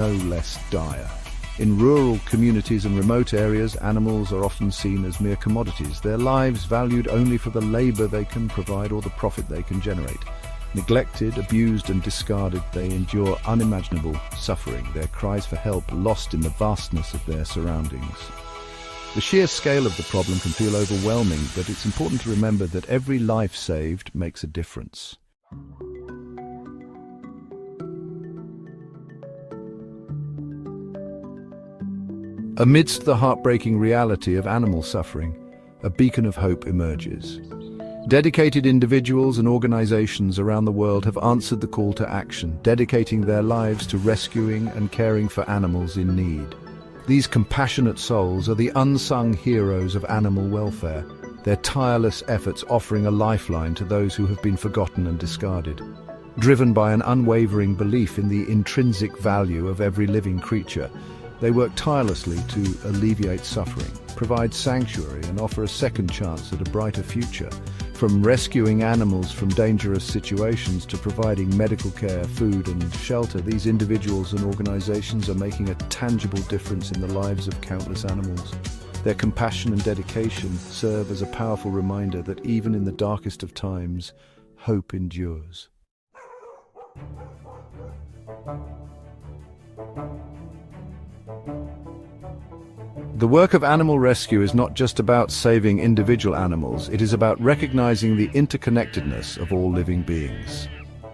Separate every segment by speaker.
Speaker 1: no less dire. In rural communities and remote areas, animals are often seen as mere commodities, their lives valued only for the labor they can provide or the profit they can generate. Neglected, abused and discarded, they endure unimaginable suffering, their cries for help lost in the vastness of their surroundings. The sheer scale of the problem can feel overwhelming, but it's important to remember that every life saved makes a difference. Amidst the heartbreaking reality of animal suffering, a beacon of hope emerges. Dedicated individuals and organizations around the world have answered the call to action, dedicating their lives to rescuing and caring for animals in need. These compassionate souls are the unsung heroes of animal welfare, their tireless efforts offering a lifeline to those who have been forgotten and discarded. Driven by an unwavering belief in the intrinsic value of every living creature, they work tirelessly to alleviate suffering, provide sanctuary and offer a second chance at a brighter future. From rescuing animals from dangerous situations to providing medical care, food and shelter, these individuals and organizations are making a tangible difference in the lives of countless animals. Their compassion and dedication serve as a powerful reminder that even in the darkest of times, hope endures. The work of animal rescue is not just about saving individual animals, it is about recognizing the interconnectedness of all living beings.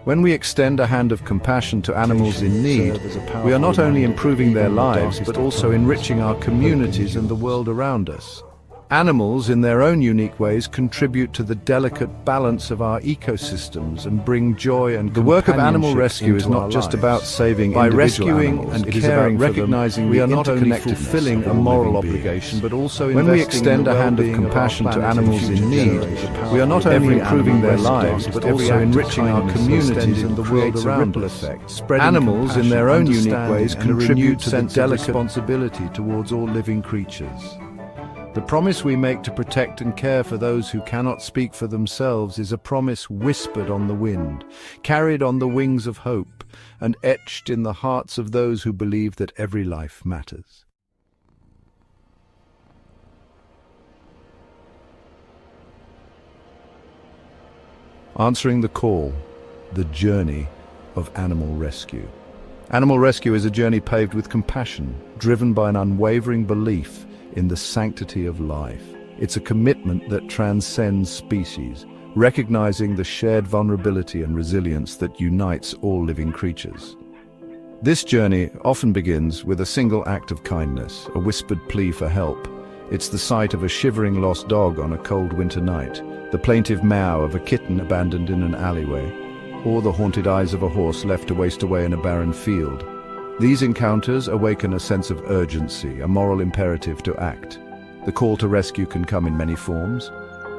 Speaker 1: When we extend a hand of compassion to animals in need, we are not only improving their lives, but also enriching our communities and the world around us. Animals, in their own unique ways, contribute to the delicate balance of our ecosystems and bring joy and companionship. The work of animal rescue is not just about saving individual animals. By rescuing and caring, recognizing we are not only fulfilling a moral obligation, but also when we extend a hand of compassion to animals in need, we are not only improving their lives, but also enriching our communities and the world around us. Animals, in their own unique ways, contribute to the delicate responsibility towards all living creatures. The promise we make to protect and care for those who cannot speak for themselves is a promise whispered on the wind, carried on the wings of hope, and etched in the hearts of those who believe that every life matters. Answering the call, the journey of animal rescue. Animal rescue is a journey paved with compassion, driven by an unwavering belief in the sanctity of life. It's a commitment that transcends species, recognizing the shared vulnerability and resilience that unites all living creatures. This journey often begins with a single act of kindness, a whispered plea for help. It's the sight of a shivering lost dog on a cold winter night, the plaintive meow of a kitten abandoned in an alleyway, or the haunted eyes of a horse left to waste away in a barren field. These encounters awaken a sense of urgency, a moral imperative to act. The call to rescue can come in many forms: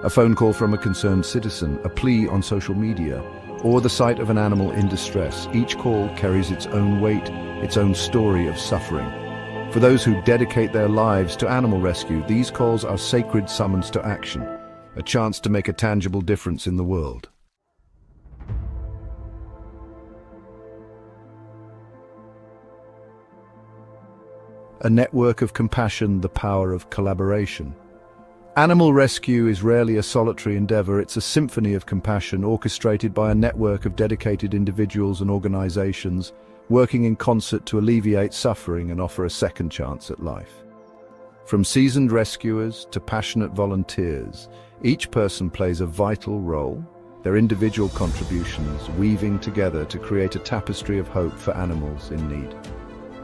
Speaker 1: a phone call from a concerned citizen, a plea on social media, or the sight of an animal in distress. Each call carries its own weight, its own story of suffering. For those who dedicate their lives to animal rescue, these calls are sacred summons to action, a chance to make a tangible difference in the world. A network of compassion, the power of collaboration. Animal rescue is rarely a solitary endeavor, it's a symphony of compassion orchestrated by a network of dedicated individuals and organizations working in concert to alleviate suffering and offer a second chance at life. From seasoned rescuers to passionate volunteers, each person plays a vital role, their individual contributions weaving together to create a tapestry of hope for animals in need.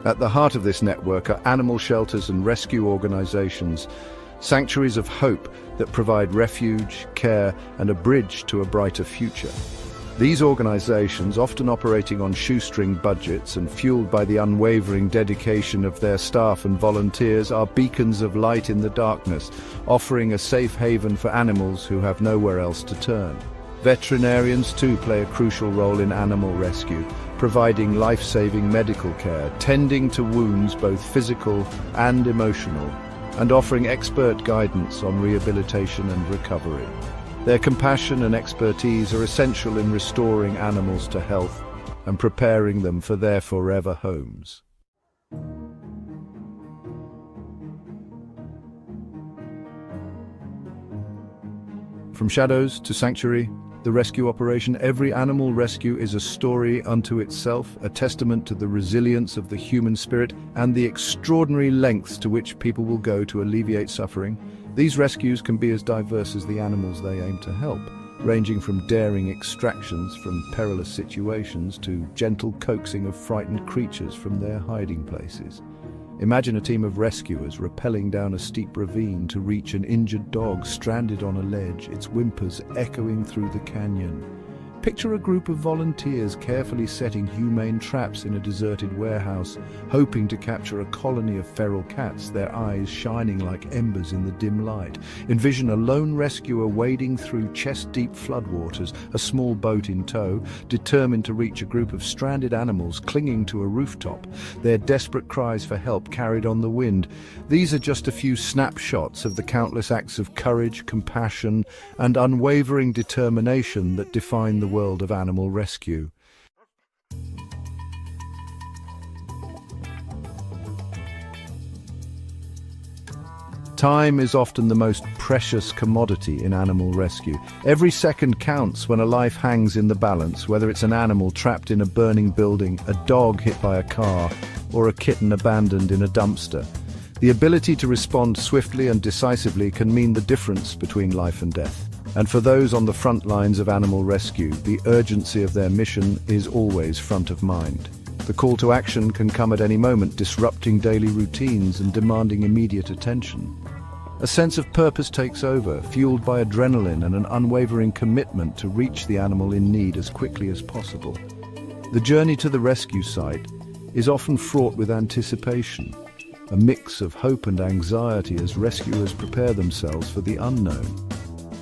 Speaker 1: At the heart of this network are animal shelters and rescue organizations, sanctuaries of hope that provide refuge, care, and a bridge to a brighter future. These organizations, often operating on shoestring budgets and fueled by the unwavering dedication of their staff and volunteers, are beacons of light in the darkness, offering a safe haven for animals who have nowhere else to turn. Veterinarians too play a crucial role in animal rescue, providing life-saving medical care, tending to wounds both physical and emotional, and offering expert guidance on rehabilitation and recovery. Their compassion and expertise are essential in restoring animals to health and preparing them for their forever homes. From shadows to sanctuary, the rescue operation, every animal rescue is a story unto itself, a testament to the resilience of the human spirit and the extraordinary lengths to which people will go to alleviate suffering. These rescues can be as diverse as the animals they aim to help, ranging from daring extractions from perilous situations to gentle coaxing of frightened creatures from their hiding places. Imagine a team of rescuers rappelling down a steep ravine to reach an injured dog stranded on a ledge, its whimpers echoing through the canyon. Picture a group of volunteers carefully setting humane traps in a deserted warehouse, hoping to capture a colony of feral cats, their eyes shining like embers in the dim light. Envision a lone rescuer wading through chest-deep floodwaters, a small boat in tow, determined to reach a group of stranded animals clinging to a rooftop, their desperate cries for help carried on the wind. These are just a few snapshots of the countless acts of courage, compassion, and unwavering determination that define the world of animal rescue. Time is often the most precious commodity in animal rescue. Every second counts when a life hangs in the balance, whether it's an animal trapped in a burning building, a dog hit by a car, or a kitten abandoned in a dumpster. The ability to respond swiftly and decisively can mean the difference between life and death. And for those on the front lines of animal rescue, the urgency of their mission is always front of mind. The call to action can come at any moment, disrupting daily routines and demanding immediate attention. A sense of purpose takes over, fueled by adrenaline and an unwavering commitment to reach the animal in need as quickly as possible. The journey to the rescue site is often fraught with anticipation, a mix of hope and anxiety as rescuers prepare themselves for the unknown.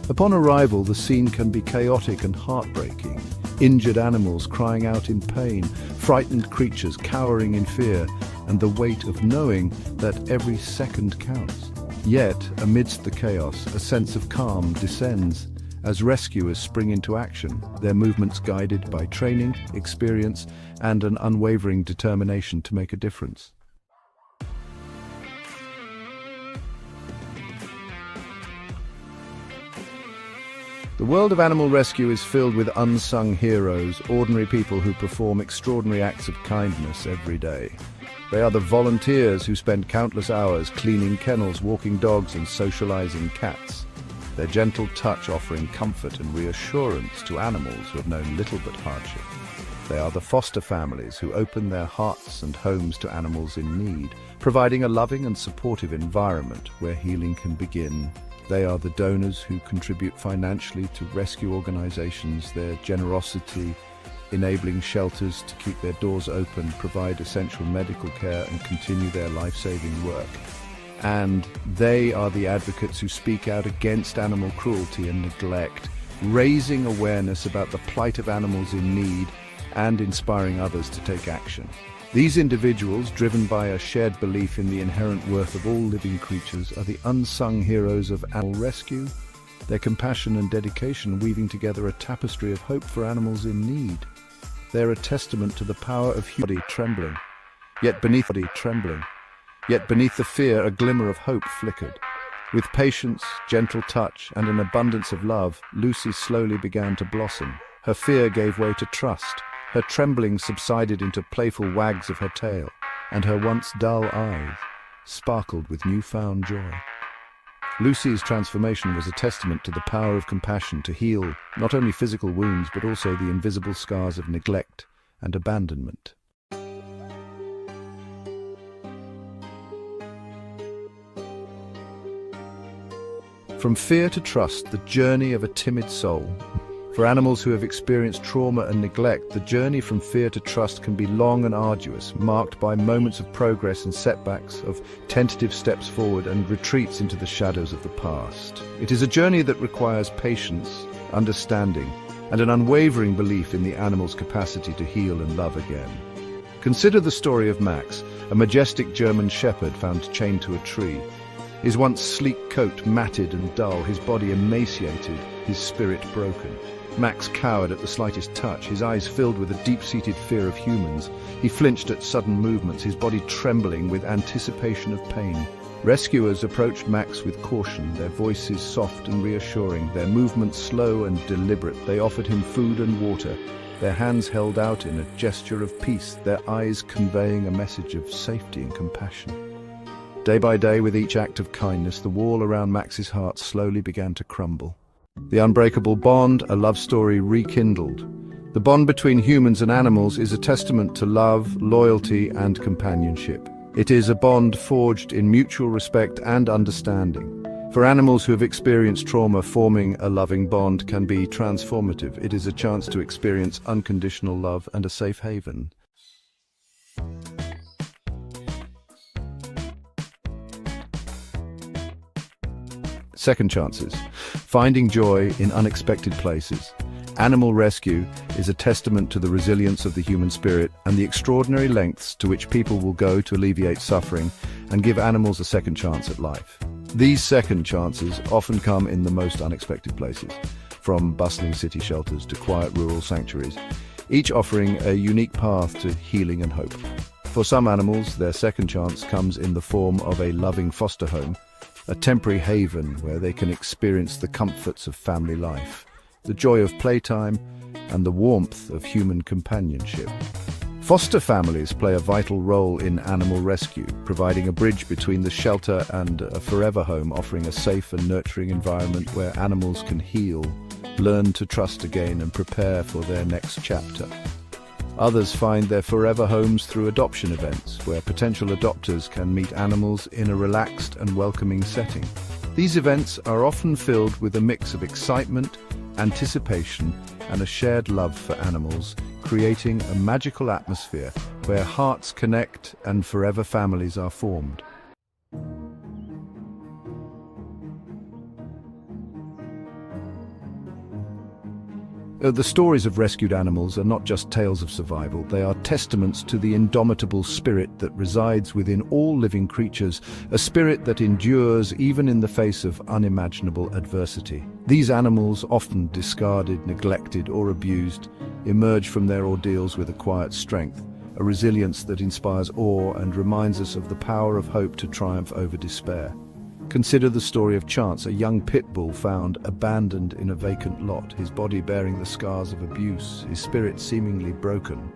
Speaker 1: Upon arrival, the scene can be chaotic and heartbreaking. Injured animals crying out in pain, frightened creatures cowering in fear, and the weight of knowing that every second counts. Yet, amidst the chaos, a sense of calm descends as rescuers spring into action, their movements guided by training, experience, and an unwavering determination to make a difference. The world of animal rescue is filled with unsung heroes, ordinary people who perform extraordinary acts of kindness every day. They are the volunteers who spend countless hours cleaning kennels, walking dogs, and socializing cats, their gentle touch offering comfort and reassurance to animals who have known little but hardship. They are the foster families who open their hearts and homes to animals in need, providing a loving and supportive environment where healing can begin. They are the donors who contribute financially to rescue organizations, their generosity enabling shelters to keep their doors open, provide essential medical care, and continue their life-saving work. And they are the advocates who speak out against animal cruelty and neglect, raising awareness about the plight of animals in need and inspiring others to take action. These individuals, driven by a shared belief in the inherent worth of all living creatures, are the unsung heroes of animal rescue, their compassion and dedication weaving together a tapestry of hope for animals in need. They're a testament to the power of human body trembling. Yet beneath the fear, a glimmer of hope flickered. With patience, gentle touch, and an abundance of love, Lucy slowly began to blossom. Her fear gave way to trust. Her trembling subsided into playful wags of her tail, and her once dull eyes sparkled with newfound joy. Lucy's transformation was a testament to the power of compassion to heal not only physical wounds but also the invisible scars of neglect and abandonment. From fear to trust, the journey of a timid soul. For animals who have experienced trauma and neglect, the journey from fear to trust can be long and arduous, marked by moments of progress and setbacks, of tentative steps forward and retreats into the shadows of the past. It is a journey that requires patience, understanding, and an unwavering belief in the animal's capacity to heal and love again. Consider the story of Max, a majestic German shepherd found chained to a tree. His once sleek coat matted and dull, his body emaciated, his spirit broken. Max cowered at the slightest touch, his eyes filled with a deep-seated fear of humans. He flinched at sudden movements, his body trembling with anticipation of pain. Rescuers approached Max with caution, their voices soft and reassuring, their movements slow and deliberate. They offered him food and water, their hands held out in a gesture of peace, their eyes conveying a message of safety and compassion. Day by day, with each act of kindness, the wall around Max's heart slowly began to crumble. The unbreakable bond, a love story rekindled. The bond between humans and animals is a testament to love, loyalty, and companionship. It is a bond forged in mutual respect and understanding. For animals who have experienced trauma, forming a loving bond can be transformative. It is a chance to experience unconditional love and a safe haven. Second chances. Finding joy in unexpected places. Animal rescue is a testament to the resilience of the human spirit and the extraordinary lengths to which people will go to alleviate suffering and give animals a second chance at life. These second chances often come in the most unexpected places, from bustling city shelters to quiet rural sanctuaries, each offering a unique path to healing and hope. For some animals, their second chance comes in the form of a loving foster home, a temporary haven where they can experience the comforts of family life, the joy of playtime, and the warmth of human companionship. Foster families play a vital role in animal rescue, providing a bridge between the shelter and a forever home, offering a safe and nurturing environment where animals can heal, learn to trust again, and prepare for their next chapter. Others find their forever homes through adoption events, where potential adopters can meet animals in a relaxed and welcoming setting. These events are often filled with a mix of excitement, anticipation, and a shared love for animals, creating a magical atmosphere where hearts connect and forever families are formed. The stories of rescued animals are not just tales of survival, they are testaments to the indomitable spirit that resides within all living creatures, a spirit that endures even in the face of unimaginable adversity. These animals, often discarded, neglected, or abused, emerge from their ordeals with a quiet strength, a resilience that inspires awe and reminds us of the power of hope to triumph over despair. Consider the story of Chance, a young pit bull found abandoned in a vacant lot, his body bearing the scars of abuse, his spirit seemingly broken.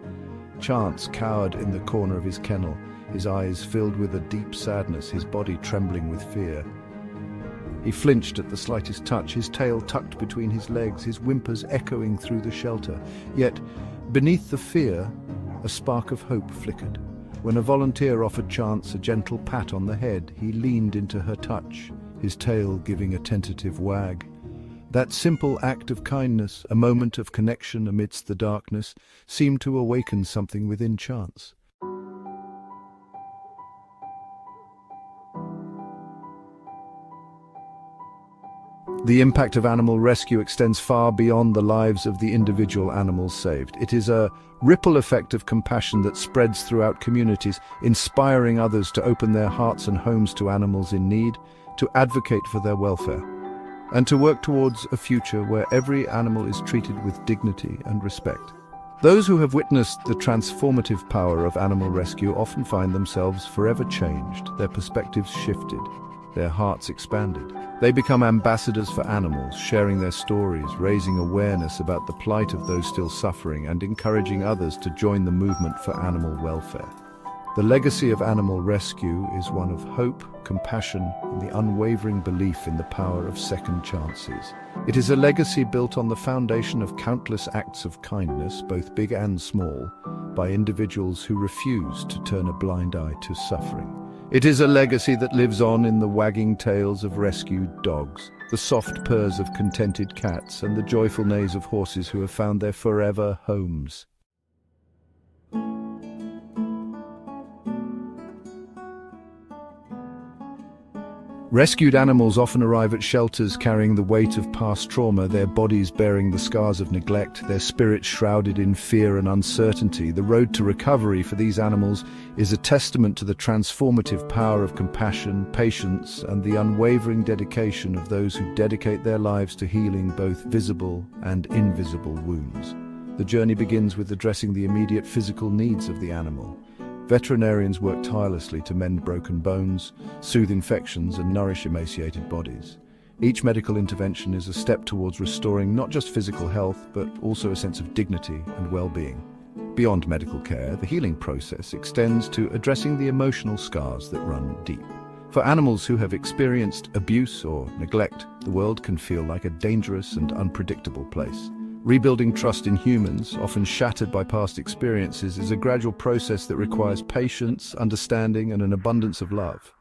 Speaker 1: Chance cowered in the corner of his kennel, his eyes filled with a deep sadness, his body trembling with fear. He flinched at the slightest touch, his tail tucked between his legs, his whimpers echoing through the shelter. Yet, beneath the fear, a spark of hope flickered. When a volunteer offered Chance a gentle pat on the head, he leaned into her touch, his tail giving a tentative wag. That simple act of kindness, a moment of connection amidst the darkness, seemed to awaken something within Chance. The impact of animal rescue extends far beyond the lives of the individual animals saved. It is a ripple effect of compassion that spreads throughout communities, inspiring others to open their hearts and homes to animals in need, to advocate for their welfare, and to work towards a future where every animal is treated with dignity and respect. Those who have witnessed the transformative power of animal rescue often find themselves forever changed, their perspectives shifted, their hearts expanded. They become ambassadors for animals, sharing their stories, raising awareness about the plight of those still suffering, and encouraging others to join the movement for animal welfare. The legacy of animal rescue is one of hope, compassion, and the unwavering belief in the power of second chances. It is a legacy built on the foundation of countless acts of kindness, both big and small, by individuals who refuse to turn a blind eye to suffering. It is a legacy that lives on in the wagging tails of rescued dogs, the soft purrs of contented cats, and the joyful neighs of horses who have found their forever homes. Rescued animals often arrive at shelters carrying the weight of past trauma, their bodies bearing the scars of neglect, their spirits shrouded in fear and uncertainty. The road to recovery for these animals is a testament to the transformative power of compassion, patience, and the unwavering dedication of those who dedicate their lives to healing both visible and invisible wounds. The journey begins with addressing the immediate physical needs of the animal. Veterinarians work tirelessly to mend broken bones, soothe infections, and nourish emaciated bodies. Each medical intervention is a step towards restoring not just physical health, but also a sense of dignity and well-being. Beyond medical care, the healing process extends to addressing the emotional scars that run deep. For animals who have experienced abuse or neglect, the world can feel like a dangerous and unpredictable place. Rebuilding trust in humans, often shattered by past experiences, is a gradual process that requires patience, understanding, and an abundance of love.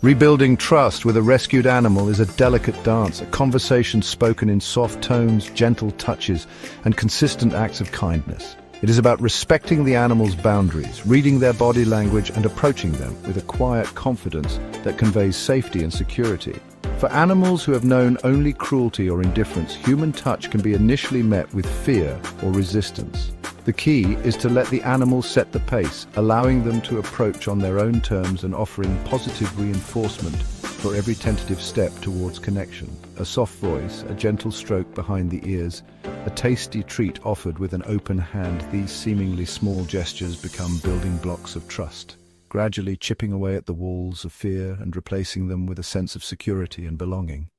Speaker 1: Rebuilding trust with a rescued animal is a delicate dance, a conversation spoken in soft tones, gentle touches, and consistent acts of kindness. It is about respecting the animal's boundaries, reading their body language, and approaching them with a quiet confidence that conveys safety and security. For animals who have known only cruelty or indifference, human touch can be initially met with fear or resistance. The key is to let the animal set the pace, allowing them to approach on their own terms and offering positive reinforcement for every tentative step towards connection. A soft voice, a gentle stroke behind the ears, a tasty treat offered with an open hand, these seemingly small gestures become building blocks of trust, gradually chipping away at the walls of fear and replacing them with a sense of security and belonging.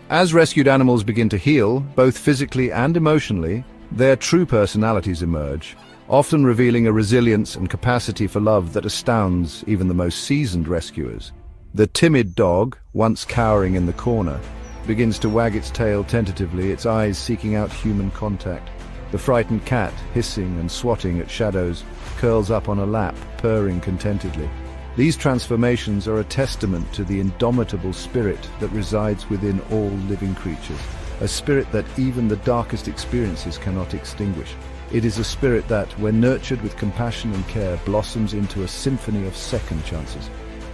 Speaker 1: As rescued animals begin to heal, both physically and emotionally, their true personalities emerge, often revealing a resilience and capacity for love that astounds even the most seasoned rescuers. The timid dog, once cowering in the corner, begins to wag its tail tentatively, its eyes seeking out human contact. The frightened cat, hissing and swatting at shadows, curls up on a lap, purring contentedly. These transformations are a testament to the indomitable spirit that resides within all living creatures, a spirit that even the darkest experiences cannot extinguish. It is a spirit that, when nurtured with compassion and care, blossoms into a symphony of second chances.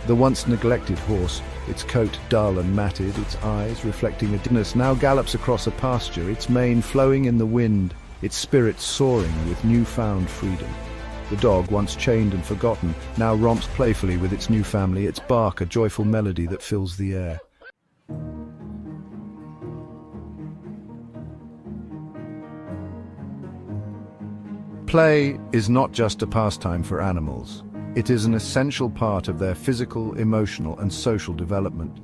Speaker 1: The once neglected horse, its coat dull and matted, its eyes reflecting a dimness, now gallops across a pasture, its mane flowing in the wind, its spirit soaring with newfound freedom. The dog, once chained and forgotten, now romps playfully with its new family, its bark a joyful melody that fills the air. Play is not just a pastime for animals. It is an essential part of their physical, emotional, and social development.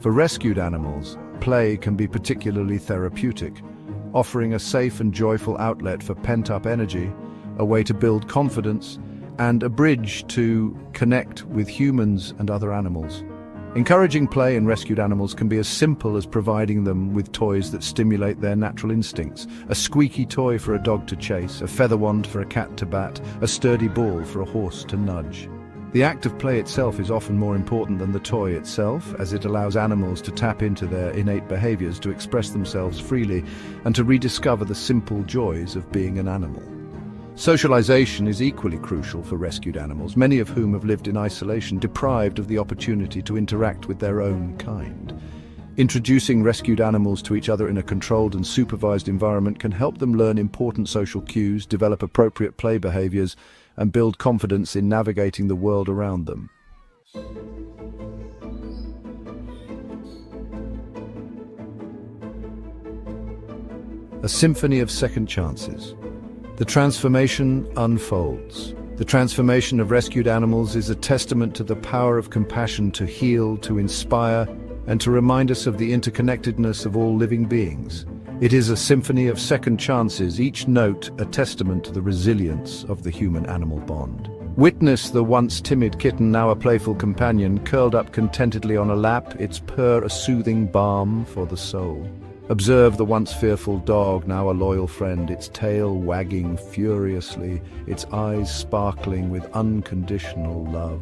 Speaker 1: For rescued animals, play can be particularly therapeutic, offering a safe and joyful outlet for pent-up energy, a way to build confidence, and a bridge to connect with humans and other animals. Encouraging play in rescued animals can be as simple as providing them with toys that stimulate their natural instincts. A squeaky toy for a dog to chase, a feather wand for a cat to bat, a sturdy ball for a horse to nudge. The act of play itself is often more important than the toy itself, as it allows animals to tap into their innate behaviors, to express themselves freely, and to rediscover the simple joys of being an animal. Socialization is equally crucial for rescued animals, many of whom have lived in isolation, deprived of the opportunity to interact with their own kind. Introducing rescued animals to each other in a controlled and supervised environment can help them learn important social cues, develop appropriate play behaviors, and build confidence in navigating the world around them. A symphony of second chances. The transformation unfolds. The transformation of rescued animals is a testament to the power of compassion to heal, to inspire, and to remind us of the interconnectedness of all living beings. It is a symphony of second chances, each note a testament to the resilience of the human-animal bond. Witness the once timid kitten, now a playful companion, curled up contentedly on a lap, its purr a soothing balm for the soul. Observe the once fearful dog, now a loyal friend, its tail wagging furiously, its eyes sparkling with unconditional love.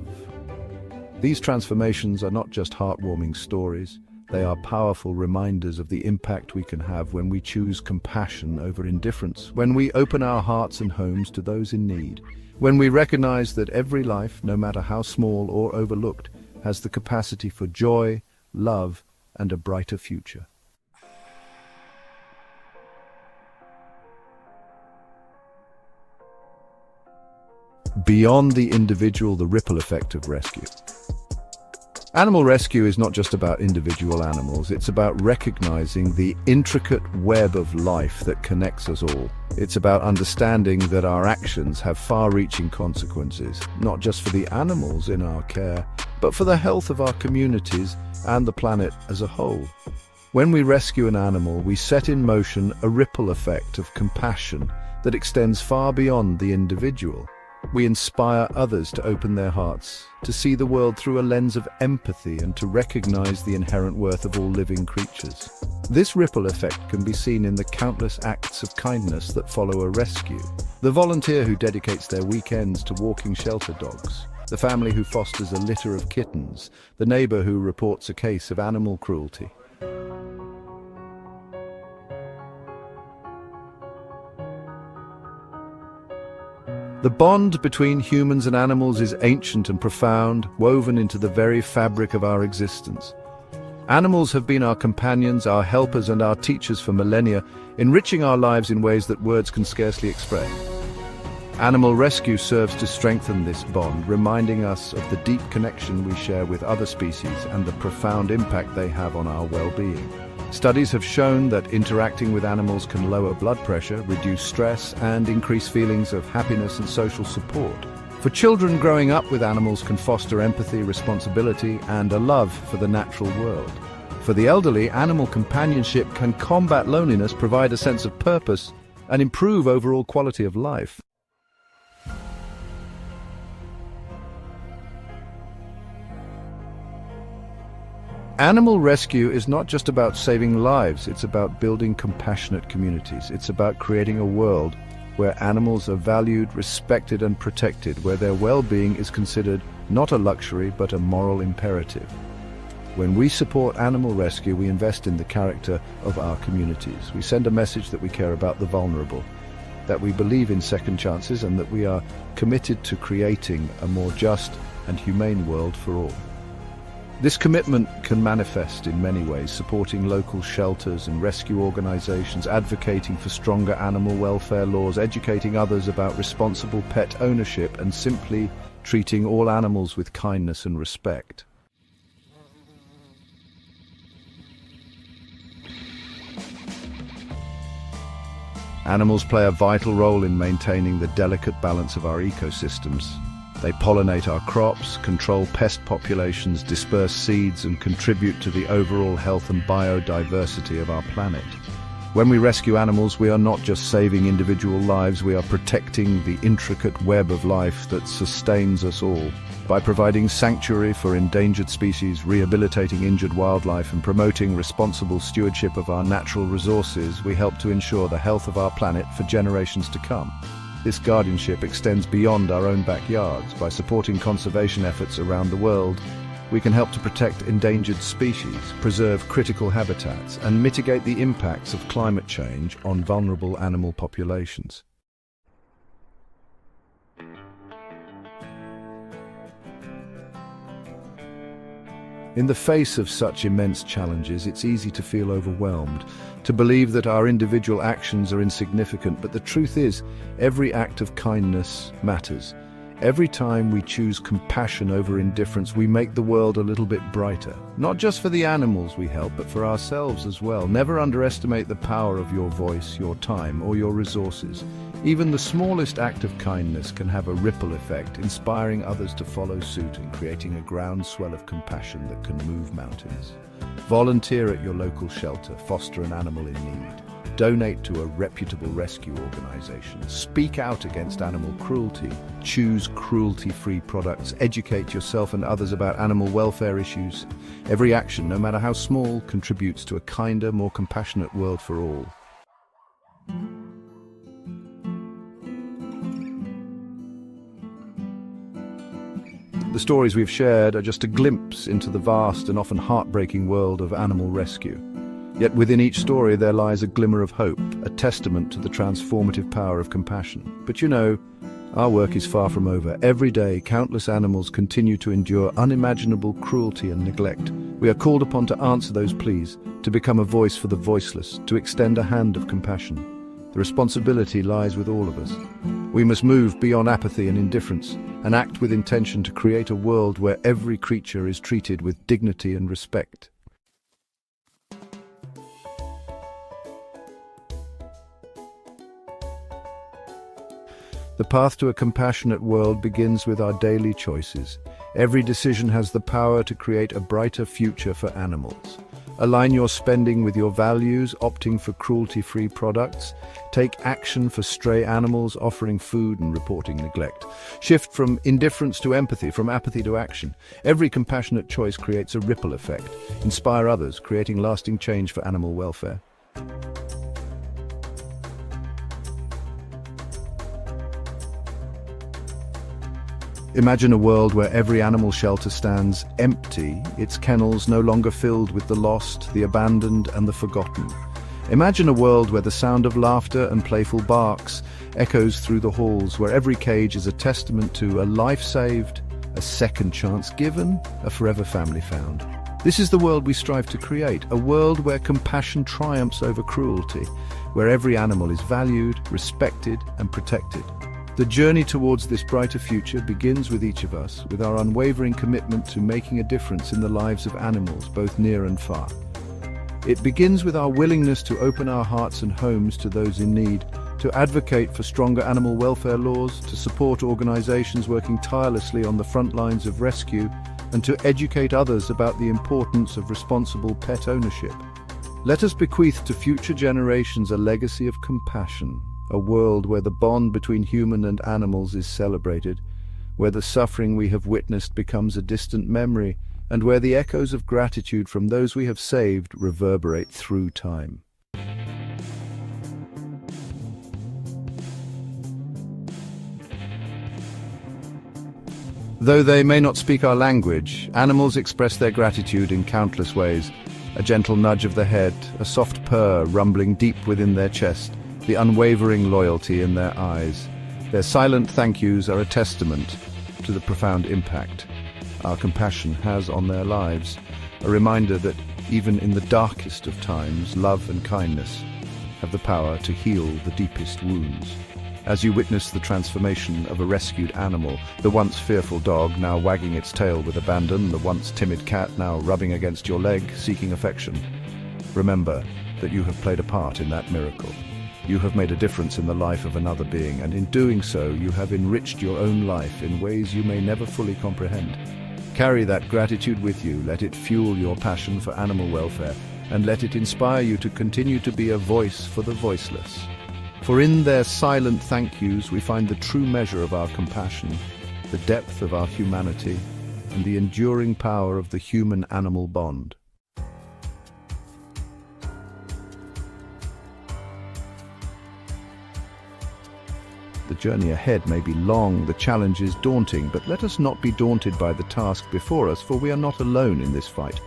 Speaker 1: These transformations are not just heartwarming stories, they are powerful reminders of the impact we can have when we choose compassion over indifference, when we open our hearts and homes to those in need, when we recognize that every life, no matter how small or overlooked, has the capacity for joy, love, and a brighter future. beyond the individual, the ripple effect of rescue. Animal rescue is not just about individual animals, it's about recognizing the intricate web of life that connects us all. It's about understanding that our actions have far-reaching consequences, not just for the animals in our care, but for the health of our communities and the planet as a whole. When we rescue an animal, we set in motion a ripple effect of compassion that extends far beyond the individual. We inspire others to open their hearts, to see the world through a lens of empathy and to recognize the inherent worth of all living creatures. This ripple effect can be seen in the countless acts of kindness that follow a rescue. The volunteer who dedicates their weekends to walking shelter dogs, the family who fosters a litter of kittens, the neighbor who reports a case of animal cruelty. The bond between humans and animals is ancient and profound, woven into the very fabric of our existence. Animals have been our companions, our helpers, and our teachers for millennia, enriching our lives in ways that words can scarcely express. Animal rescue serves to strengthen this bond, reminding us of the deep connection we share with other species and the profound impact they have on our well-being. Studies have shown that interacting with animals can lower blood pressure, reduce stress, and increase feelings of happiness and social support. For children, growing up with animals can foster empathy, responsibility, and a love for the natural world. For the elderly, animal companionship can combat loneliness, provide a sense of purpose, and improve overall quality of life. Animal rescue is not just about saving lives, it's about building compassionate communities. It's about creating a world where animals are valued, respected, and protected, where their well-being is considered not a luxury but a moral imperative. When we support animal rescue, we invest in the character of our communities. We send a message that we care about the vulnerable, that we believe in second chances, and that we are committed to creating a more just and humane world for all. This commitment can manifest in many ways, supporting local shelters and rescue organizations, advocating for stronger animal welfare laws, educating others about responsible pet ownership, and simply treating all animals with kindness and respect. Animals play a vital role in maintaining the delicate balance of our ecosystems. They pollinate our crops, control pest populations, disperse seeds, and contribute to the overall health and biodiversity of our planet. When we rescue animals, we are not just saving individual lives, we are protecting the intricate web of life that sustains us all. By providing sanctuary for endangered species, rehabilitating injured wildlife, and promoting responsible stewardship of our natural resources, we help to ensure the health of our planet for generations to come. This guardianship extends beyond our own backyards. By supporting conservation efforts around the world, we can help to protect endangered species, preserve critical habitats, and mitigate the impacts of climate change on vulnerable animal populations. In the face of such immense challenges, it's easy to feel overwhelmed, to believe that our individual actions are insignificant, but the truth is, every act of kindness matters. Every time we choose compassion over indifference, we make the world a little bit brighter. Not just for the animals we help, but for ourselves as well. Never underestimate the power of your voice, your time, or your resources. Even the smallest act of kindness can have a ripple effect, inspiring others to follow suit and creating a groundswell of compassion that can move mountains. Volunteer at your local shelter, foster an animal in need. Donate to a reputable rescue organization. Speak out against animal cruelty. Choose cruelty-free products. Educate yourself and others about animal welfare issues. Every action, no matter how small, contributes to a kinder, more compassionate world for all. The stories we've shared are just a glimpse into the vast and often heartbreaking world of animal rescue. Yet within each story there lies a glimmer of hope, a testament to the transformative power of compassion. But you know, our work is far from over. Every day, countless animals continue to endure unimaginable cruelty and neglect. We are called upon to answer those pleas, to become a voice for the voiceless, to extend a hand of compassion. The responsibility lies with all of us. We must move beyond apathy and indifference and act with intention to create a world where every creature is treated with dignity and respect. The path to a compassionate world begins with our daily choices. Every decision has the power to create a brighter future for animals. Align your spending with your values, opting for cruelty-free products. Take action for stray animals, offering food and reporting neglect. Shift from indifference to empathy, from apathy to action. Every compassionate choice creates a ripple effect. Inspire others, creating lasting change for animal welfare. Imagine a world where every animal shelter stands empty, its kennels no longer filled with the lost, the abandoned, and the forgotten. Imagine a world where the sound of laughter and playful barks echoes through the halls, where every cage is a testament to a life saved, a second chance given, a forever family found. This is the world we strive to create, a world where compassion triumphs over cruelty, where every animal is valued, respected, and protected. The journey towards this brighter future begins with each of us, with our unwavering commitment to making a difference in the lives of animals, both near and far. It begins with our willingness to open our hearts and homes to those in need, to advocate for stronger animal welfare laws, to support organizations working tirelessly on the front lines of rescue, and to educate others about the importance of responsible pet ownership. Let us bequeath to future generations a legacy of compassion, a world where the bond between human and animals is celebrated, where the suffering we have witnessed becomes a distant memory, and where the echoes of gratitude from those we have saved reverberate through time. Though they may not speak our language, animals express their gratitude in countless ways. A gentle nudge of the head, a soft purr rumbling deep within their chest, the unwavering loyalty in their eyes. Their silent thank yous are a testament to the profound impact our compassion has on their lives, a reminder that even in the darkest of times, love and kindness have the power to heal the deepest wounds. As you witness the transformation of a rescued animal, the once fearful dog now wagging its tail with abandon, the once timid cat now rubbing against your leg, seeking affection, remember that you have played a part in that miracle. You have made a difference in the life of another being, and in doing so, you have enriched your own life in ways you may never fully comprehend. Carry that gratitude with you, let it fuel your passion for animal welfare, and let it inspire you to continue to be a voice for the voiceless. For in their silent thank yous we find the true measure of our compassion, the depth of our humanity, and the enduring power of the human-animal bond. The journey ahead may be long, the challenge is daunting, but let us not be daunted by the task before us, for we are not alone in this fight.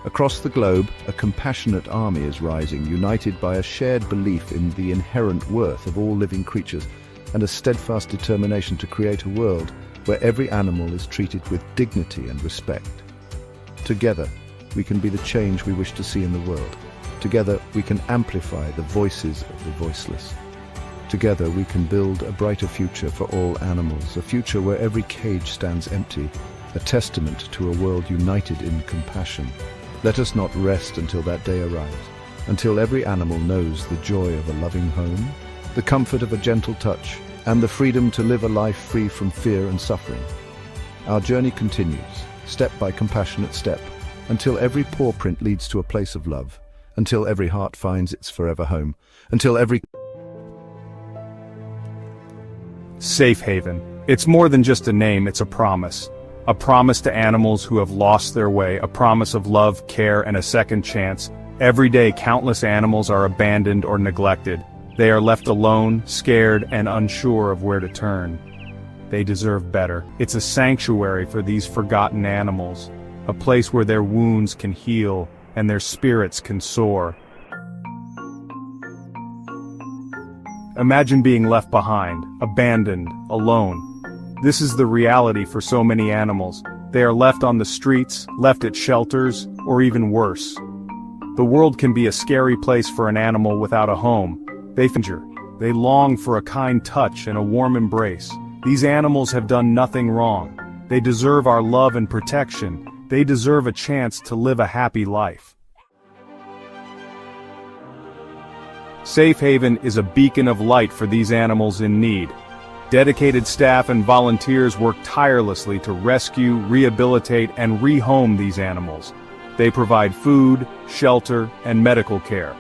Speaker 1: Across the globe, a compassionate army is rising, united by a shared belief in the inherent worth of all living creatures and a steadfast determination to create a world where every animal is treated with dignity and respect. Together, we can be the change we wish to see in the world. Together, we can amplify the voices of the voiceless. Together we can build a brighter future for all animals, a future where every cage stands empty, a testament to a world united in compassion. Let us not rest until that day arrives, until every animal knows the joy of a loving home, the comfort of a gentle touch, and the freedom to live a life free from fear and suffering. Our journey continues, step by compassionate step, until every paw print leads to a place of love, until every heart finds its forever home, until every
Speaker 2: Safe Haven. It's more than just a name, it's a promise. A promise to animals who have lost their way, a promise of love, care, and a second chance. Every day, countless animals are abandoned or neglected. They are left alone, scared, and unsure of where to turn. They deserve better. It's a sanctuary for these forgotten animals, a place where their wounds can heal and their spirits can soar. Imagine being left behind, abandoned, alone. This is the reality for so many animals. They are left on the streets, left at shelters, or even worse. The world can be a scary place for an animal without a home. They danger. They long for a kind touch and a warm embrace. These animals have done nothing wrong. They deserve our love and protection. They deserve a chance to live a happy life. Safe Haven is a beacon of light for these animals in need. Dedicated staff and volunteers work tirelessly to rescue, rehabilitate, and rehome these animals. They provide food, shelter, and medical care.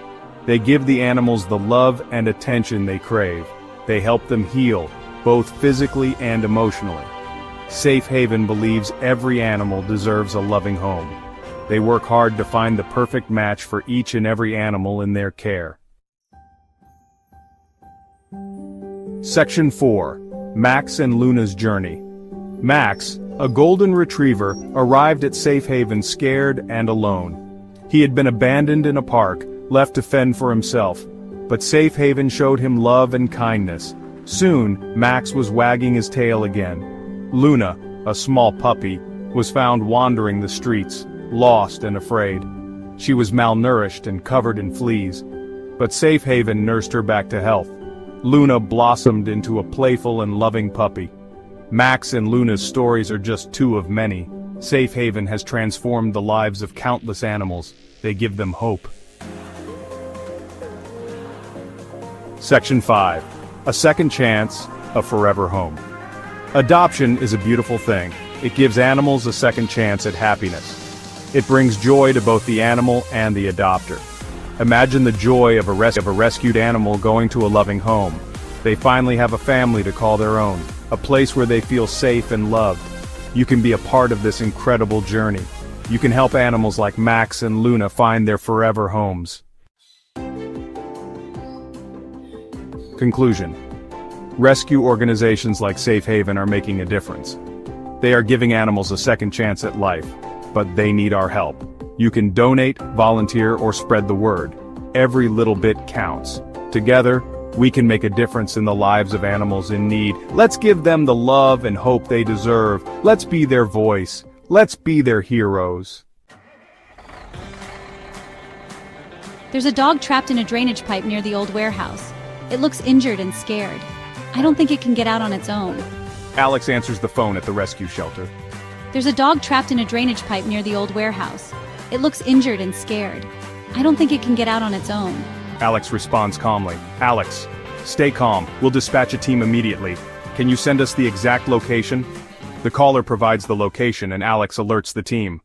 Speaker 2: They give the animals the love and attention they crave. They help them heal, both physically and emotionally. Safe Haven believes every animal deserves a loving home. They work hard to find the perfect match for each and every animal in their care. Section 4. Max and Luna's Journey. Max, a golden retriever, arrived at Safe Haven scared and alone. He had been abandoned in a park, left to fend for himself. But Safe Haven showed him love and kindness. Soon, Max was wagging his tail again. Luna, a small puppy, was found wandering the streets, lost and afraid. She was malnourished and covered in fleas. But Safe Haven nursed her back to health. Luna blossomed into a playful and loving puppy. Max and Luna's stories are just two of many. Safe Haven has transformed the lives of countless animals. They give them hope. Section 5. A second chance, a forever home. Adoption is a beautiful thing. It gives animals a second chance at happiness. It brings joy to both the animal and the adopter. Imagine the joy of a rescued animal going to a loving home. They finally have a family to call their own, a place where they feel safe and loved. You can be a part of this incredible journey. You can help animals like Max and Luna find their forever homes. Conclusion. Rescue organizations like Safe Haven are making a difference. They are giving animals a second chance at life, but they need our help. You can donate, volunteer, or spread the word. Every little bit counts. Together, we can make a difference in the lives of animals in need. Let's give them the love and hope they deserve. Let's be their voice. Let's be their heroes.
Speaker 3: There's a dog trapped in a drainage pipe near the old warehouse. It looks injured and scared. I don't think it can get out on its own.
Speaker 2: Alex answers the phone at the rescue shelter.
Speaker 3: There's a dog trapped in a drainage pipe near the old warehouse. It looks injured and scared. I don't think it can get out on its own.
Speaker 2: Alex responds calmly. Alex, stay calm. We'll dispatch a team immediately. Can you send us the exact location? The caller provides the location and Alex alerts the team.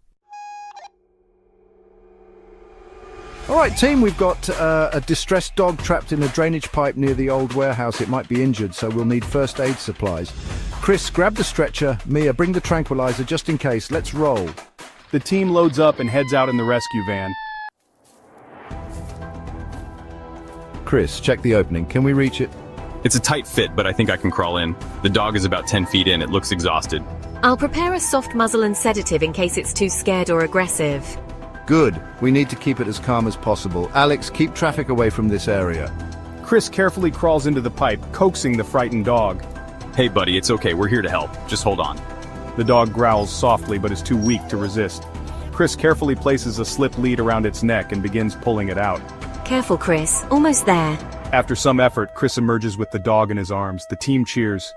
Speaker 1: All right, team, we've got a distressed dog trapped in a drainage pipe near the old warehouse. It might be injured, so we'll need first aid supplies. Chris, grab the stretcher. Mia, bring the tranquilizer just in case. Let's roll.
Speaker 2: The team loads up and heads out in the rescue van.
Speaker 1: Chris, check the opening. Can we reach it?
Speaker 4: It's a tight fit, but I think I can crawl in. The dog is about 10 feet in. It looks exhausted.
Speaker 5: I'll prepare a soft muzzle and sedative in case it's too scared or aggressive.
Speaker 1: Good. We need to keep it as calm as possible. Alex, keep traffic away from this area.
Speaker 2: Chris carefully crawls into the pipe, coaxing the frightened dog.
Speaker 4: Hey buddy, it's okay. We're here to help. Just hold on.
Speaker 2: The dog growls softly but is too weak to resist. Chris carefully places a slip lead around its neck and begins pulling it out.
Speaker 5: Careful, Chris. Almost there.
Speaker 2: After some effort, Chris emerges with the dog in his arms. The team cheers.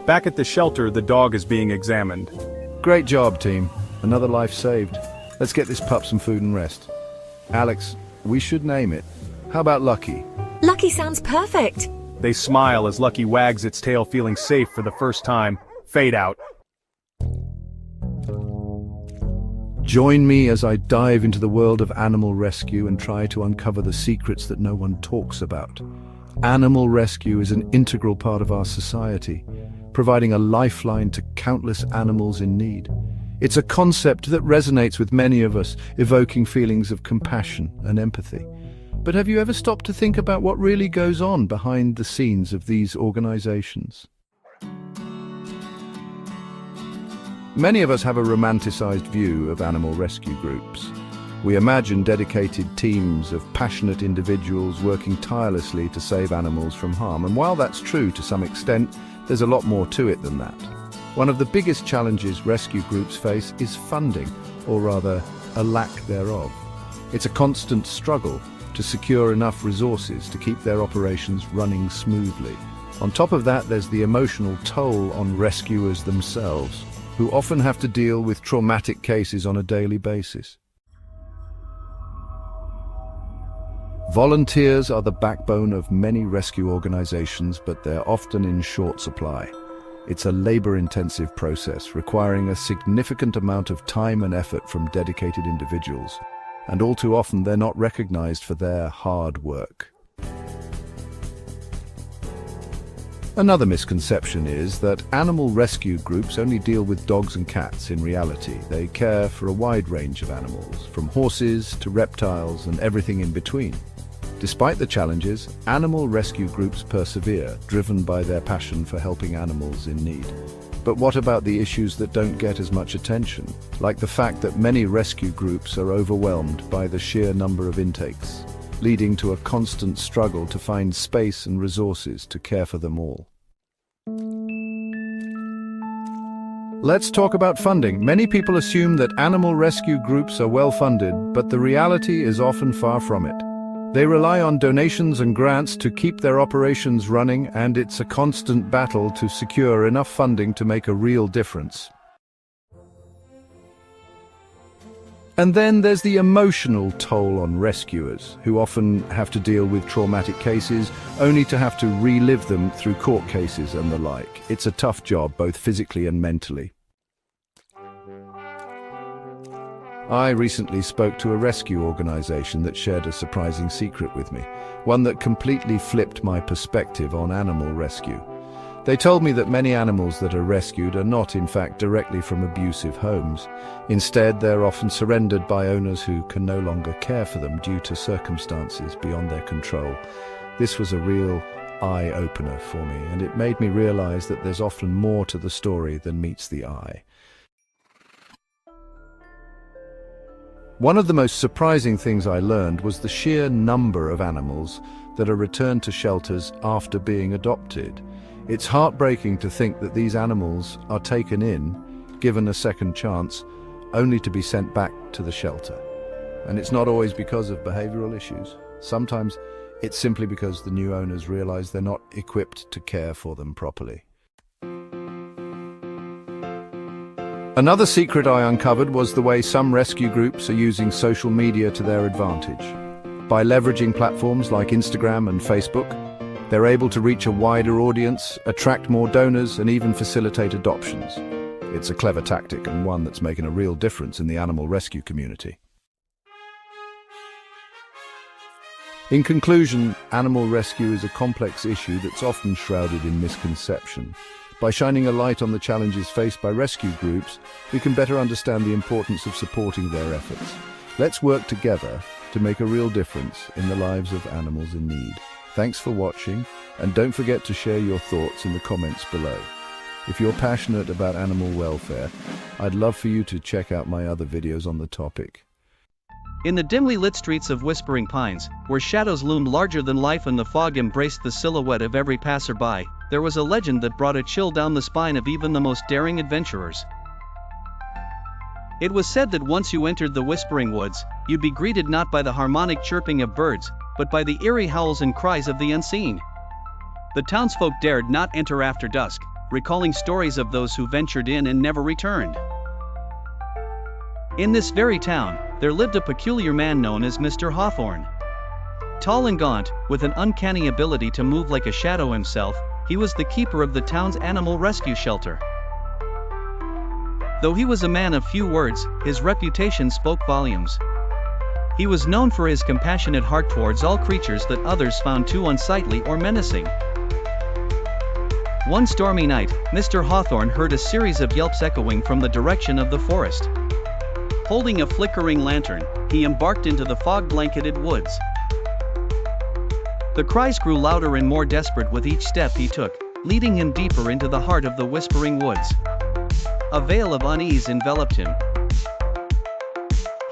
Speaker 2: Back at the shelter, the dog is being examined.
Speaker 1: Great job, team. Another life saved. Let's get this pup some food and rest. Alex, we should name it. How about Lucky?
Speaker 5: Lucky sounds perfect.
Speaker 2: They smile as Lucky wags its tail, feeling safe for the first time. Fade out.
Speaker 1: Join me as I dive into the world of animal rescue and try to uncover the secrets that no one talks about. Animal rescue is an integral part of our society, providing a lifeline to countless animals in need. It's a concept that resonates with many of us, evoking feelings of compassion and empathy. But have you ever stopped to think about what really goes on behind the scenes of these organizations? Many of us have a romanticized view of animal rescue groups. We imagine dedicated teams of passionate individuals working tirelessly to save animals from harm. And while that's true to some extent, there's a lot more to it than that. One of the biggest challenges rescue groups face is funding, or rather, a lack thereof. It's a constant struggle, to secure enough resources to keep their operations running smoothly. On top of that, there's the emotional toll on rescuers themselves, who often have to deal with traumatic cases on a daily basis. Volunteers are the backbone of many rescue organizations, but they're often in short supply. It's a labor-intensive process, requiring a significant amount of time and effort from dedicated individuals, and all too often they're not recognized for their hard work. Another misconception is that animal rescue groups only deal with dogs and cats. In reality, they care for a wide range of animals, from horses to reptiles and everything in between. Despite the challenges, animal rescue groups persevere, driven by their passion for helping animals in need. But what about the issues that don't get as much attention, like the fact that many rescue groups are overwhelmed by the sheer number of intakes, leading to a constant struggle to find space and resources to care for them all? Let's talk about funding. Many people assume that animal rescue groups are well funded, but the reality is often far from it. They rely on donations and grants to keep their operations running, and it's a constant battle to secure enough funding to make a real difference. And then there's the emotional toll on rescuers, who often have to deal with traumatic cases, only to have to relive them through court cases and the like. It's a tough job, both physically and mentally. I recently spoke to a rescue organization that shared a surprising secret with me, one that completely flipped my perspective on animal rescue. They told me that many animals that are rescued are not, in fact, directly from abusive homes. Instead, they're often surrendered by owners who can no longer care for them due to circumstances beyond their control. This was a real eye-opener for me, and it made me realize that there's often more to the story than meets the eye. One of the most surprising things I learned was the sheer number of animals that are returned to shelters after being adopted. It's heartbreaking to think that these animals are taken in, given a second chance, only to be sent back to the shelter. And it's not always because of behavioral issues. Sometimes it's simply because the new owners realize they're not equipped to care for them properly. Another secret I uncovered was the way some rescue groups are using social media to their advantage. By leveraging platforms like Instagram and Facebook, they're able to reach a wider audience, attract more donors, and even facilitate adoptions. It's a clever tactic, and one that's making a real difference in the animal rescue community. In conclusion, animal rescue is a complex issue that's often shrouded in misconception. By shining a light on the challenges faced by rescue groups, we can better understand the importance of supporting their efforts. Let's work together to make a real difference in the lives of animals in need. Thanks for watching, and don't forget to share your thoughts in the comments below. If you're passionate about animal welfare, I'd love for you to check out my other videos on the topic.
Speaker 6: In the dimly lit streets of Whispering Pines, where shadows loomed larger than life and the fog embraced the silhouette of every passerby, there was a legend that brought a chill down the spine of even the most daring adventurers. It was said that once you entered the Whispering Woods, you'd be greeted not by the harmonic chirping of birds, but by the eerie howls and cries of the unseen. The townsfolk dared not enter after dusk, recalling stories of those who ventured in and never returned. In this very town, there lived a peculiar man known as Mr. Hawthorne. Tall and gaunt, with an uncanny ability to move like a shadow himself, he was the keeper of the town's animal rescue shelter. Though he was a man of few words, his reputation spoke volumes. He was known for his compassionate heart towards all creatures that others found too unsightly or menacing. One stormy night, Mr. Hawthorne heard a series of yelps echoing from the direction of the forest. Holding a flickering lantern, he embarked into the fog-blanketed woods. The cries grew louder and more desperate with each step he took, leading him deeper into the heart of the Whispering Woods. A veil of unease enveloped him.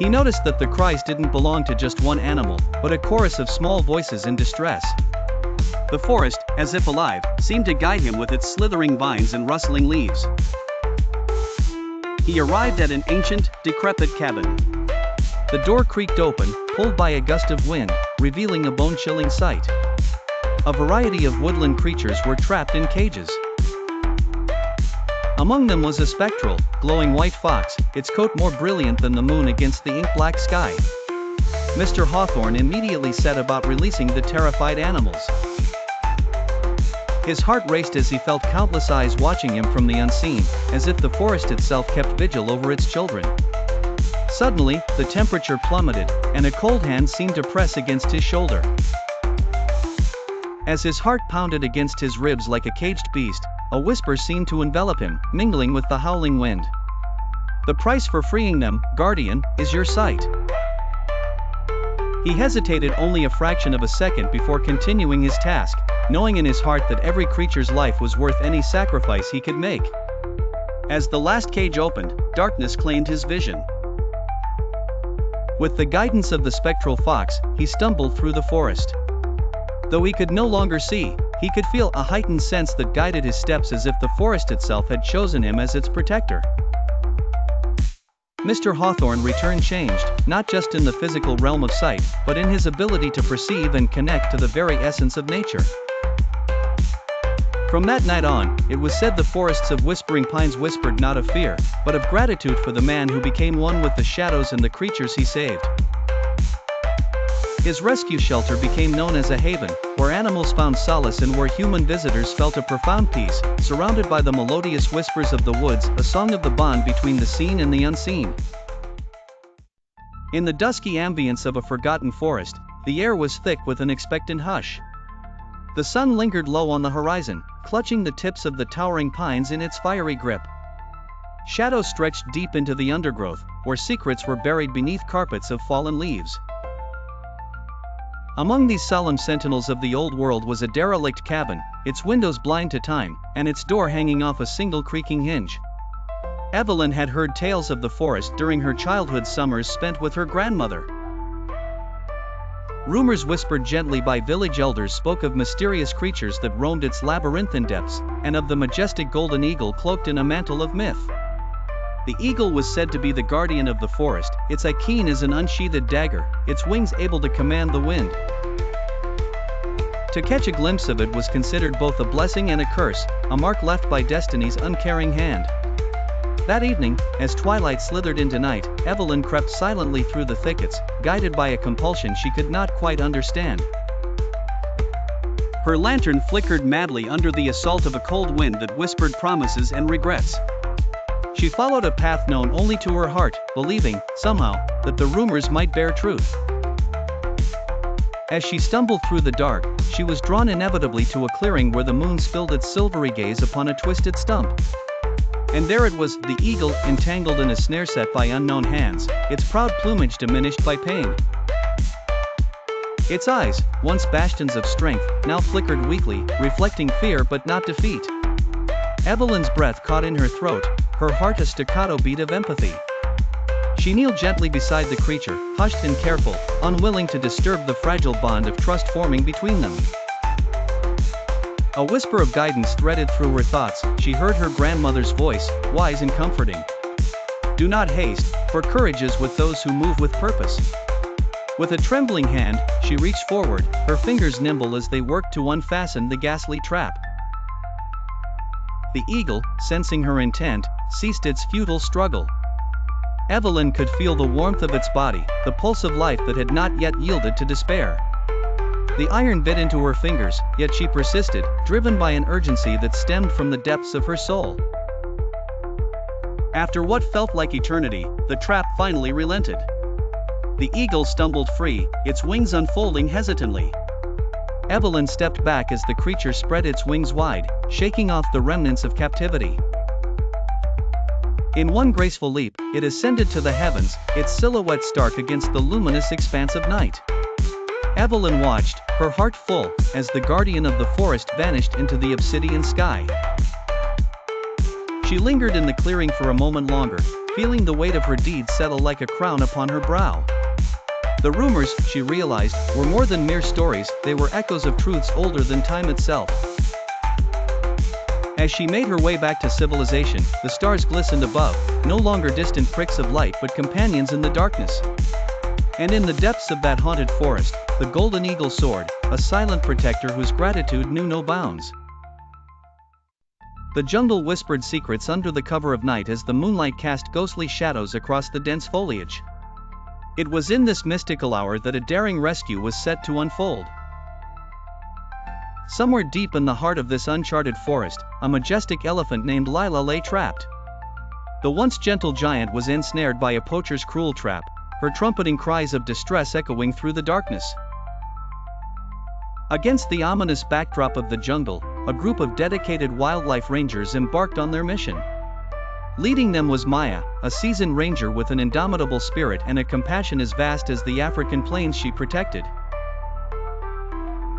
Speaker 6: He noticed that the cries didn't belong to just one animal, but a chorus of small voices in distress. The forest, as if alive, seemed to guide him with its slithering vines and rustling leaves. He arrived at an ancient, decrepit cabin. The door creaked open, pulled by a gust of wind, revealing a bone-chilling sight. A variety of woodland creatures were trapped in cages. Among them was a spectral, glowing white fox, its coat more brilliant than the moon against the ink-black sky. Mr. Hawthorne immediately set about releasing the terrified animals. His heart raced as he felt countless eyes watching him from the unseen, as if the forest itself kept vigil over its children. Suddenly, the temperature plummeted, and a cold hand seemed to press against his shoulder. As his heart pounded against his ribs like a caged beast, a whisper seemed to envelop him, mingling with the howling wind. "The price for freeing them, Guardian, is your sight." He hesitated only a fraction of a second before continuing his task, knowing in his heart that every creature's life was worth any sacrifice he could make. As the last cage opened, darkness claimed his vision. With the guidance of the spectral fox, he stumbled through the forest. Though he could no longer see, he could feel a heightened sense that guided his steps, as if the forest itself had chosen him as its protector. Mr. Hawthorne returned changed, not just in the physical realm of sight, but in his ability to perceive and connect to the very essence of nature. From that night on, it was said the forests of Whispering Pines whispered not of fear, but of gratitude for the man who became one with the shadows and the creatures he saved. His rescue shelter became known as a haven, where animals found solace and where human visitors felt a profound peace, surrounded by the melodious whispers of the woods, a song of the bond between the seen and the unseen. In the dusky ambience of a forgotten forest, the air was thick with an expectant hush. The sun lingered low on the horizon, clutching the tips of the towering pines in its fiery grip. Shadows stretched deep into the undergrowth, where secrets were buried beneath carpets of fallen leaves. Among these solemn sentinels of the old world was a derelict cabin, its windows blind to time, and its door hanging off a single creaking hinge. Evelyn had heard tales of the forest during her childhood summers spent with her grandmother. Rumors whispered gently by village elders spoke of mysterious creatures that roamed its labyrinthine depths, and of the majestic golden eagle cloaked in a mantle of myth. The eagle was said to be the guardian of the forest, its eye keen as an unsheathed dagger, its wings able to command the wind. To catch a glimpse of it was considered both a blessing and a curse, a mark left by destiny's uncaring hand. That evening, as twilight slithered into night, Evelyn crept silently through the thickets, guided by a compulsion she could not quite understand. Her lantern flickered madly under the assault of a cold wind that whispered promises and regrets. She followed a path known only to her heart, believing, somehow, that the rumors might bear truth. As she stumbled through the dark, she was drawn inevitably to a clearing where the moon spilled its silvery gaze upon a twisted stump. And there it was, the eagle, entangled in a snare set by unknown hands, its proud plumage diminished by pain. Its eyes, once bastions of strength, now flickered weakly, reflecting fear but not defeat. Evelyn's breath caught in her throat, her heart a staccato beat of empathy. She kneeled gently beside the creature, hushed and careful, unwilling to disturb the fragile bond of trust forming between them. A whisper of guidance threaded through her thoughts. She heard her grandmother's voice, wise and comforting. "Do not haste, for courage is with those who move with purpose." With a trembling hand, she reached forward, her fingers nimble as they worked to unfasten the ghastly trap. The eagle, sensing her intent, ceased its futile struggle. Evelyn could feel the warmth of its body, the pulse of life that had not yet yielded to despair. The iron bit into her fingers, yet she persisted, driven by an urgency that stemmed from the depths of her soul. After what felt like eternity, the trap finally relented. The eagle stumbled free, its wings unfolding hesitantly. Evelyn stepped back as the creature spread its wings wide, shaking off the remnants of captivity. In one graceful leap, it ascended to the heavens, its silhouette stark against the luminous expanse of night. Evelyn watched, her heart full, as the guardian of the forest vanished into the obsidian sky. She lingered in the clearing for a moment longer, feeling the weight of her deeds settle like a crown upon her brow. The rumors, she realized, were more than mere stories, they were echoes of truths older than time itself. As she made her way back to civilization, the stars glistened above, no longer distant pricks of light but companions in the darkness. And in the depths of that haunted forest, the golden eagle soared, a silent protector whose gratitude knew no bounds. The jungle whispered secrets under the cover of night as the moonlight cast ghostly shadows across the dense foliage. It was in this mystical hour that a daring rescue was set to unfold. Somewhere deep in the heart of this uncharted forest, a majestic elephant named Lila lay trapped. The once gentle giant was ensnared by a poacher's cruel trap, her trumpeting cries of distress echoing through the darkness. Against the ominous backdrop of the jungle, a group of dedicated wildlife rangers embarked on their mission. Leading them was Maya, a seasoned ranger with an indomitable spirit and a compassion as vast as the African plains she protected.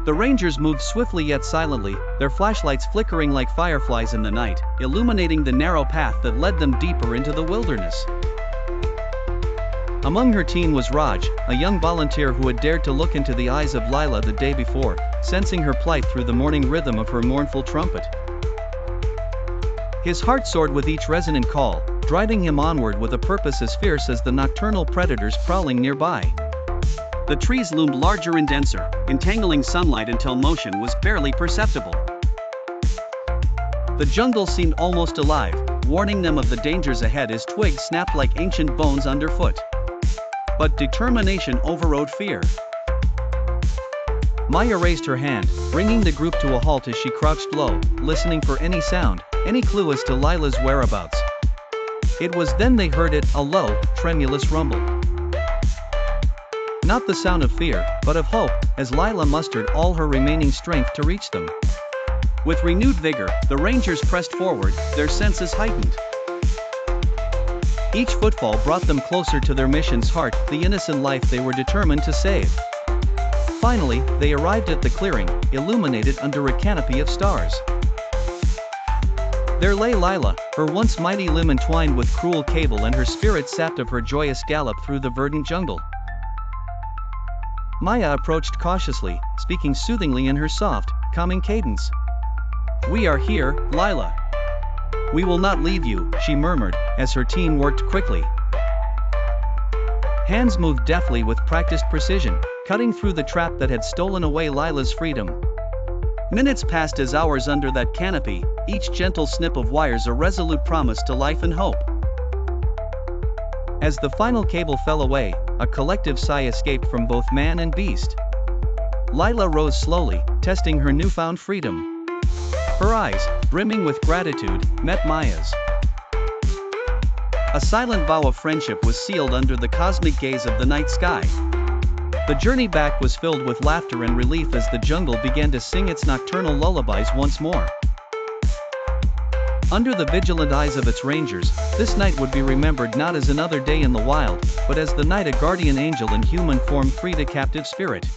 Speaker 6: The rangers moved swiftly yet silently, their flashlights flickering like fireflies in the night, illuminating the narrow path that led them deeper into the wilderness. Among her team was Raj, a young volunteer who had dared to look into the eyes of Lila the day before, sensing her plight through the morning rhythm of her mournful trumpet. His heart soared with each resonant call, driving him onward with a purpose as fierce as the nocturnal predators prowling nearby. The trees loomed larger and denser, entangling sunlight until motion was barely perceptible. The jungle seemed almost alive, warning them of the dangers ahead as twigs snapped like ancient bones underfoot. But determination overrode fear. Maya raised her hand, bringing the group to a halt as she crouched low, listening for any sound, any clue as to Lila's whereabouts. It was then they heard it, a low, tremulous rumble. Not the sound of fear, but of hope, as Lila mustered all her remaining strength to reach them. With renewed vigor, the rangers pressed forward, their senses heightened. Each footfall brought them closer to their mission's heart, the innocent life they were determined to save. Finally, they arrived at the clearing, illuminated under a canopy of stars. There lay Lila, her once mighty limb entwined with cruel cable and her spirit sapped of her joyous gallop through the verdant jungle. Maya approached cautiously, speaking soothingly in her soft, calming cadence. "We are here, Lila. We will not leave you," she murmured, as her team worked quickly. Hands moved deftly with practiced precision, cutting through the trap that had stolen away Lila's freedom. Minutes passed as hours under that canopy, each gentle snip of wires a resolute promise to life and hope. As the final cable fell away, a collective sigh escaped from both man and beast. Lila rose slowly, testing her newfound freedom. Her eyes, brimming with gratitude, met Maya's. A silent vow of friendship was sealed under the cosmic gaze of the night sky. The journey back was filled with laughter and relief as the jungle began to sing its nocturnal lullabies once more. Under the vigilant eyes of its rangers, this night would be remembered not as another day in the wild, but as the night a guardian angel in human form freed a captive spirit.